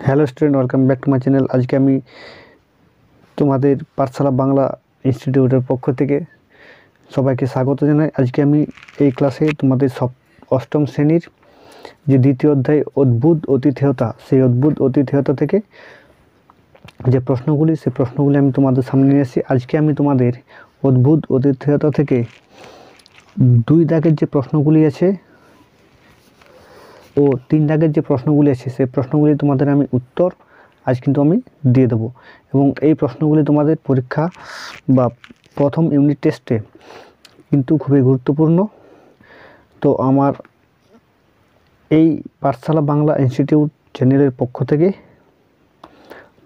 Hello student, welcome back to my channel. আজকে আমি তোমাদের পাঠশালা বাংলা ইনস্টিটিউটের পক্ষ থেকে সবাইকে স্বাগত জানাই। আজকে আমি এই ক্লাসে তোমাদের অষ্টম শ্রেণীর যে দ্বিতীয় অধ্যায় অদ্ভুত অতিথেয়তা, সেই অদ্ভুত অতিথেয়তা থেকে যে প্রশ্নগুলি, সেই প্রশ্নগুলি আমি তোমাদের সামনে নিয়ে এসেছি। আজকে আমি তোমাদের অদ্ভুত অতিথেয়তা থেকে 2 দাগের যে প্রশ্নগুলি আছে ও 3 দাগের যে প্রশ্নগুলি আছে, সেই প্রশ্নগুলি তোমাদের আমি উত্তর আজ কিন্তু আমি দিয়ে দেবো, এবং এই প্রশ্নগুলি তোমাদের পরীক্ষা বা প্রথম ইউনিট টেস্টে কিন্তু খুবই গুরুত্বপূর্ণ। তো আমার এই পাঠশালা বাংলা ইনস্টিটিউট চ্যানেলের পক্ষ থেকে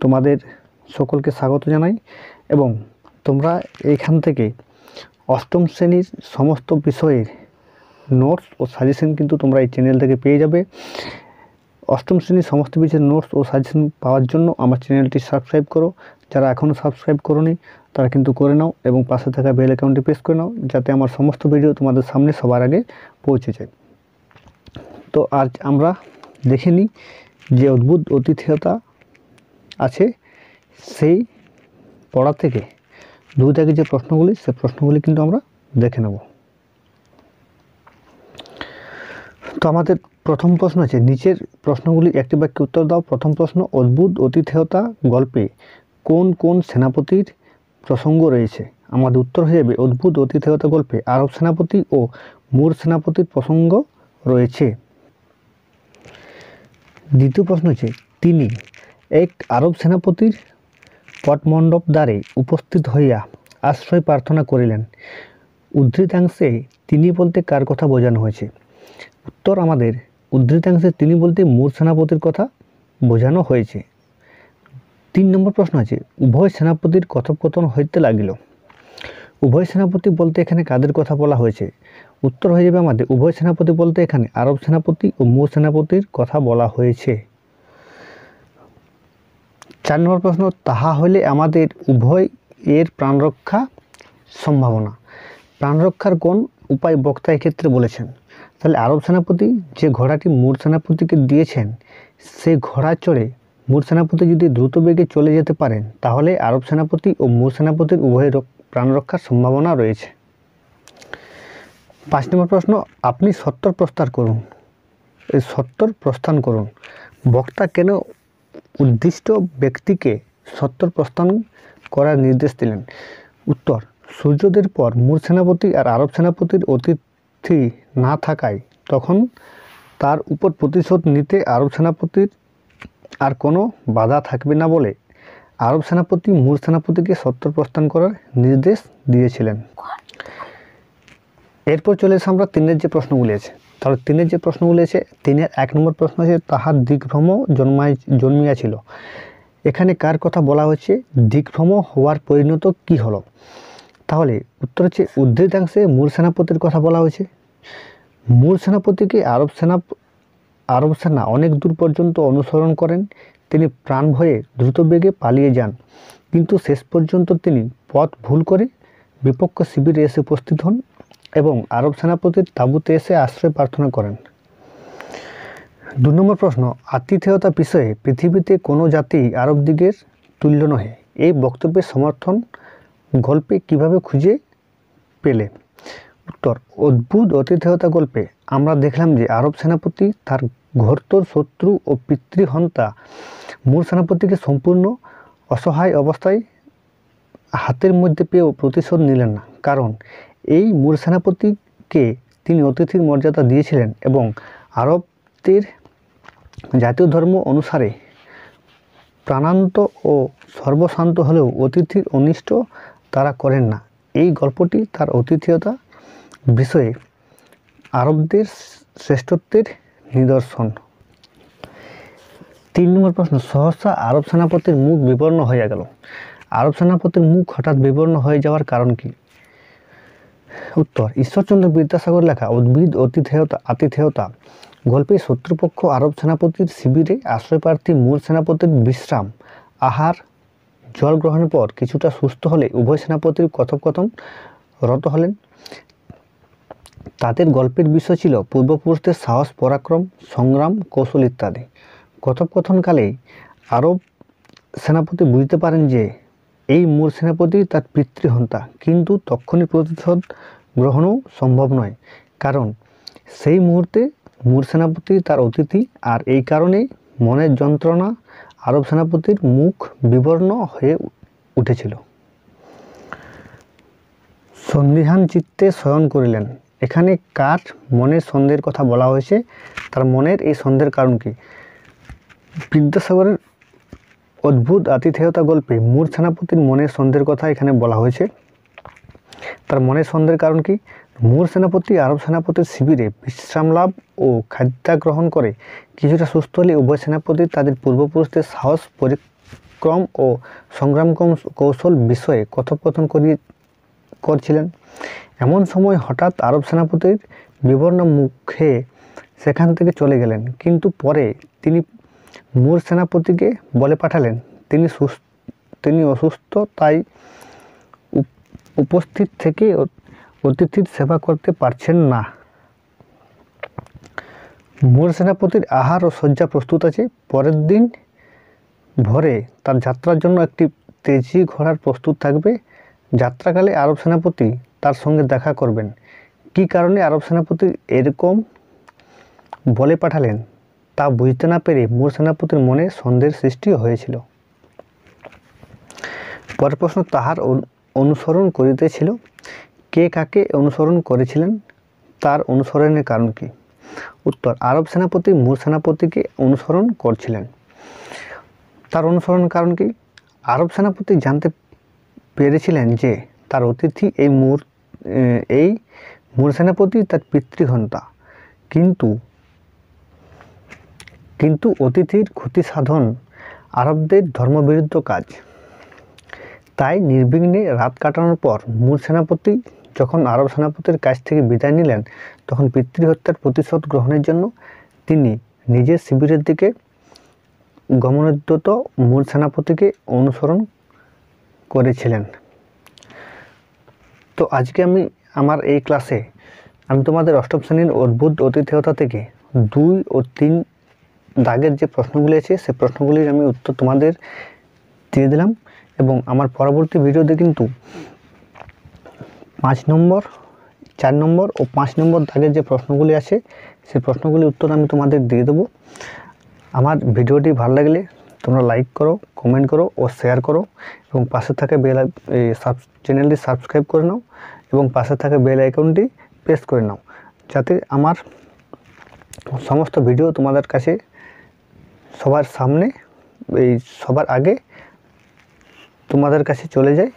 তোমাদের সকলকে স্বাগত জানাই, এবং তোমরা এইখান থেকে অষ্টম শ্রেণীর সমস্ত বিষয়ের নোটস ও সাজেশন কিন্তু তোমরা এই চ্যানেল থেকে পেয়ে যাবে। অষ্টম শ্রেণীর সমস্ত বিষয়ের নোটস ও সাজেশন পাওয়ার জন্য আমার চ্যানেলটি সাবস্ক্রাইব করো। যারা এখনও সাবস্ক্রাইব করোনি তারা কিন্তু করে নাও, এবং পাশে থাকা বেল আইকনটি প্রেস করে নাও, যাতে আমার সমস্ত ভিডিও তোমাদের সামনে সবার আগে পৌঁছে যায়। তো আজ আমরা দেখে নিই যে অদ্ভুত অতিথেয়তা আছে, সেই পড়া থেকে 2 দাগের যে প্রশ্নগুলি, সেই প্রশ্নগুলি কিন্তু আমরা দেখে নেব। তো আমাদের প্রথম প্রশ্ন আছে, নিচের প্রশ্নগুলি একটি বাক্যে উত্তর দাও। প্রথম প্রশ্ন, অদ্ভুত অতিথেয়তা গল্পে কোন কোন সেনাপতির প্রসঙ্গ রয়েছে? আমাদের উত্তর হয়ে যাবে, অদ্ভুত অতিথেয়তা গল্পে আরব সেনাপতি ও মুর সেনাপতির প্রসঙ্গ রয়েছে। দ্বিতীয় প্রশ্ন হচ্ছে, তিনি এক আরব সেনাপতির পটমণ্ডপ দ্বারে উপস্থিত হইয়া আশ্রয় প্রার্থনা করিলেন। উদ্ধৃতাংশে তিনি বলতে কার কথা বোঝানো হয়েছে? উত্তর আমাদের উদ্ধৃতাংশে তিনি বলতে মুর সেনাপতির কথা বোঝানো হয়েছে। 3 নম্বর প্রশ্ন আছে, উভয় সেনাপতির কথোপকথন হইতে লাগিল। উভয় সেনাপতি বলতে এখানে কাদের কথা বলা হয়েছে? উত্তর হয়ে যাবে আমাদের উভয় সেনাপতি বলতে এখানে আরব সেনাপতি ও মুর সেনাপতির কথা বলা হয়েছে। 4 নম্বর প্রশ্ন, তাহা হলে আমাদের উভয় এর প্রাণরক্ষা সম্ভাবনা। প্রাণরক্ষার কোন উপায় বক্তা এক্ষেত্রে বলেছেন? তাহলে আরব সেনাপতি যে ঘোড়াটি মুর সেনাপতিকে দিয়েছেন, সেই ঘোড়া চড়ে মুর সেনাপতি যদি দ্রুত বেগে চলে যেতে পারেন, তাহলে আরব সেনাপতি ও মুর সেনাপতির উভয়ের প্রাণ রক্ষার সম্ভাবনা রয়েছে। 5 নম্বর প্রশ্ন, আপনি সত্তর প্রস্থান করুন। এই সত্তর প্রস্থান করুন, বক্তা কেন উদ্দিষ্ট ব্যক্তিকে সত্তর প্রস্থান করার নির্দেশ দিলেন? উত্তর, সূর্যোদয়ের পর মুর সেনাপতি আর আরব সেনাপতির অতিথি না থাকায় তখন তার উপর প্রতিশোধ নিতে আরব সেনাপতির আর কোনো বাধা থাকবে না বলে আরব সেনাপতি মুর সেনাপতিকে সত্তর প্রস্থান করার নির্দেশ দিয়েছিলেন। এরপর চলে এসে আমরা 3-এর যে প্রশ্নগুলি আছে, তাহলে 3-এর যে প্রশ্নগুলি আছে, 3-এর 1 নম্বর প্রশ্ন আছে, তাহার দিগ্ভ্রম জন্মিয়াছিল। এখানে কার কথা বলা হয়েছে? দিগ্ভ্রম হওয়ার পরিণত কি হলো? তাহলে উত্তর হচ্ছে উদ্ধৃতাংশে মুর সেনাপতির কথা বলা হয়েছে। মুর সেনাপতিকে আরব সেনা অনেক দূর পর্যন্ত অনুসরণ করেন। তিনি প্রাণ ভয়ে দ্রুত বেগে পালিয়ে যান, কিন্তু শেষ পর্যন্ত তিনি পথ ভুল করে বিপক্ষ শিবিরে এসে উপস্থিত হন এবং আরব সেনাপতির তাঁবুতে এসে আশ্রয় প্রার্থনা করেন। 2 নম্বর প্রশ্ন, আতিথেয়তা বিষয়ে পৃথিবীতে কোনো জাতি আরব দিগের তুল্য নহে। এই বক্তব্যের সমর্থন গল্পে কিভাবে খুঁজে পেলে? উত্তর, অদ্ভুত অতিথেয়তা গল্পে আমরা দেখলাম যে আরব সেনাপতি তার ঘোরতর শত্রু ও পিতৃহন্তা মুর সেনাপতিকে সম্পূর্ণ অসহায় অবস্থায় হাতের মধ্যে পেয়েও প্রতিশোধ নিলেন না, কারণ এই মুর সেনাপতিকে তিনি অতিথির মর্যাদা দিয়েছিলেন এবং আরবদের জাতীয় ধর্ম অনুসারে প্রাণান্ত ও সর্বশান্ত হলেও অতিথির অনিষ্ট তারা করেন না। এই গল্পটি তার অতিথেয়তা বিষয়ে আরবদের শ্রেষ্ঠত্বের নিদর্শন। 3 নম্বর প্রশ্ন, সহসা আরব সেনাপতির মুখ বিবর্ণ হয়ে গেল। আরব সেনাপতির মুখ হঠাৎ বিবর্ণ হয়ে যাওয়ার কারণ কি? উত্তর, ঈশ্বরচন্দ্র বিদ্যাসাগর লেখা উদ্ভিদ আতিথেয়তা গল্পে শত্রুপক্ষ আরব সেনাপতির শিবিরে আশ্রয়প্রার্থী মুর সেনাপতির বিশ্রাম, আহার, জল গ্রহণের পর কিছুটা সুস্থ হলে উভয় সেনাপতির কথোপকথন রত হলেন। তাদের গল্পের বিষয় ছিল পূর্বপুরুষদের সাহস, পরাক্রম, সংগ্রাম, কৌশল ইত্যাদি। কথোপকথনকালে আরব সেনাপতি বুঝতে পারেন যে এই মুর সেনাপতি তার পিতৃহন্তা, কিন্তু তখনই প্রতিশোধ গ্রহণও সম্ভব নয়, কারণ সেই মুহূর্তে মুর সেনাপতি তার অতিথি, আর এই কারণেই মনের যন্ত্রণা আরব সেনাপতির মুখ বিবর্ণ হয়ে উঠেছিল। সন্দিহান চিত্তে শয়ন করিলেন। এখানে কার মনের সন্দেহের কথা বলা হয়েছে, তার মনের এই সন্দেহের কারণ কি? বিদ্যাসাগরের অদ্ভুত আতিথেয়তা গল্পে মুর সেনাপতির মনের সন্দেহের কথা এখানে বলা হয়েছে। তার মনের সন্দেহের কারণ কি? মুর সেনাপতি আরব সেনাপতির শিবিরে বিশ্রাম লাভ ও খাদ্যাগ্রহণ করে কিছুটা সুস্থ হলে উভয় সেনাপতি তাদের পূর্বপুরুষদের সাহস, পরিক্রম ও সংগ্রাম কৌশল বিষয়ে কথোপকথন করছিলেন। এমন সময় হঠাৎ আরব সেনাপতির বিবর্ণ মুখে সেখান থেকে চলে গেলেন, কিন্তু পরে তিনি মুর সেনাপতিকে বলে পাঠালেন তিনি অসুস্থ, তাই উপস্থিত থেকে অতিথির সেবা করতে পারছেন না। মুর সেনাপতির আহার ও শয্যা প্রস্তুত আছে। পরের দিন ভোরে তার যাত্রার জন্য একটি তেজি ঘোড়ার প্রস্তুত থাকবে। যাত্রাকালে আরব সেনাপতি তার সঙ্গে দেখা করবেন। কী কারণে আরব সেনাপতি এরকম বলে পাঠালেন তা বুঝতে না পেরে মুর সেনাপতির মনে সন্দেহের সৃষ্টি হয়েছিল। পরের প্রশ্ন, তাহার অনুসরণ করিতেছিল। কে কাকে অনুসরণ করেছিলেন, তার অনুসরণের কারণ কি? উত্তর, আরব সেনাপতি মুর সেনাপতিকে অনুসরণ করছিলেন। তার অনুসরণের কারণ কি? আরব সেনাপতি জানতে পেরেছিলেন যে তার অতিথি এই মুর সেনাপতি তার পিতৃহন্তা, কিন্তু অতিথির ক্ষতি সাধন আরবদের ধর্মবিরুদ্ধ কাজ। তাই নির্বিঘ্নে রাত কাটানোর পর মুর সেনাপতি যখন আরব সেনাপতির কাছ থেকে বিদায় নিলেন, তখন পিতৃহত্যার প্রতিশোধ গ্রহণের জন্য তিনি নিজের শিবিরের দিকে গমনোদ্যত মুর সেনাপতিকে অনুসরণ করেছিলেন। তো আজকে আমার এই ক্লাসে আমি তোমাদের অষ্টম শ্রেণীর অদ্ভুত আতিথেয়তা থেকে 2 ও 3 দাগের যে প্রশ্নগুলি আছে সেই প্রশ্নগুলির আমি উত্তর তোমাদের দিয়ে দিলাম, এবং আমার পরবর্তী ভিডিওতে কিন্তু 5 নম্বর, 4 নম্বর ও 5 নম্বর দাগের যে প্রশ্নগুলি আছে সেই প্রশ্নগুলির উত্তর আমি তোমাদের দিয়ে দেবো। আমার ভিডিওটি ভালো লাগলে তোমরা লাইক করো, কমেন্ট করো ও শেয়ার করো, এবং পাশে থাকা চ্যানেলটি সাবস্ক্রাইব করে নাও, এবং পাশে থাকা বেল আইকনটি প্রেস করে নাও, যাতে আমার সমস্ত ভিডিও তোমাদের কাছে সবার আগে তোমাদের কাছে চলে যায়।